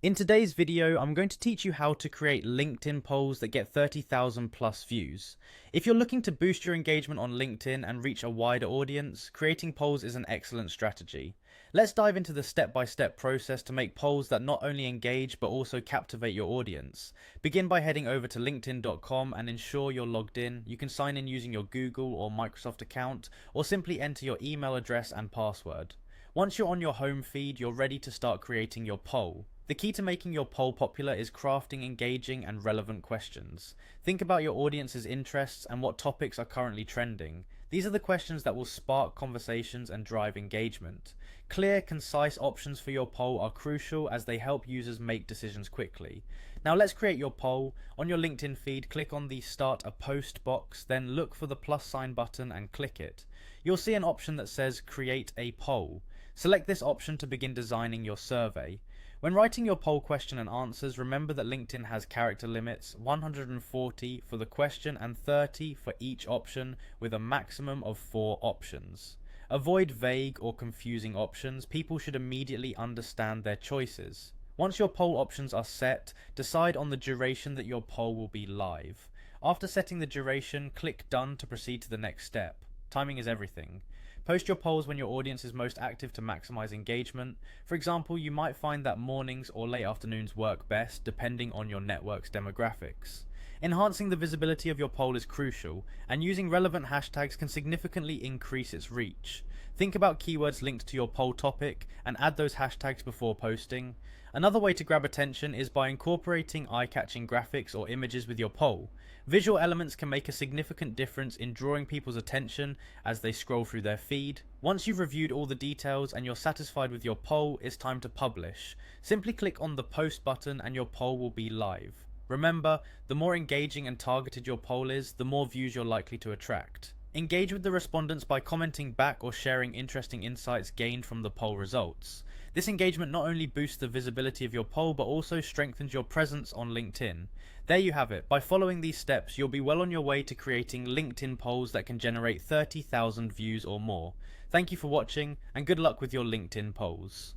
In today's video, I'm going to teach you how to create LinkedIn polls that get 30,000 plus views. If you're looking to boost your engagement on LinkedIn and reach a wider audience, creating polls is an excellent strategy. Let's dive into the step-by-step process to make polls that not only engage but also captivate your audience. Begin by heading over to linkedin.com and ensure you're logged in. You can sign in using your Google or Microsoft account, or simply enter your email address and password. Once you're on your home feed, you're ready to start creating your poll. The key to making your poll popular is crafting engaging and relevant questions. Think about your audience's interests and what topics are currently trending. These are the questions that will spark conversations and drive engagement. Clear, concise options for your poll are crucial as they help users make decisions quickly. Now let's create your poll. On your LinkedIn feed, click on the Start a Post box, then look for the plus sign button and click it. You'll see an option that says Create a Poll. Select this option to begin designing your survey. When writing your poll question and answers, remember that LinkedIn has character limits, 140 for the question and 30 for each option, with a maximum of 4 options. Avoid vague or confusing options. People should immediately understand their choices. Once your poll options are set, decide on the duration that your poll will be live. After setting the duration, click Done to proceed to the next step. Timing is everything. Post your polls when your audience is most active to maximize engagement. For example, you might find that mornings or late afternoons work best depending on your network's demographics. Enhancing the visibility of your poll is crucial, and using relevant hashtags can significantly increase its reach. Think about keywords linked to your poll topic and add those hashtags before posting. Another way to grab attention is by incorporating eye-catching graphics or images with your poll. Visual elements can make a significant difference in drawing people's attention as they scroll through their feed. Once you've reviewed all the details and you're satisfied with your poll, it's time to publish. Simply click on the Post button and your poll will be live. Remember, the more engaging and targeted your poll is, the more views you're likely to attract. Engage with the respondents by commenting back or sharing interesting insights gained from the poll results. This engagement not only boosts the visibility of your poll but also strengthens your presence on LinkedIn. There you have it. By following these steps, you'll be well on your way to creating LinkedIn polls that can generate 30,000 views or more. Thank you for watching, and good luck with your LinkedIn polls.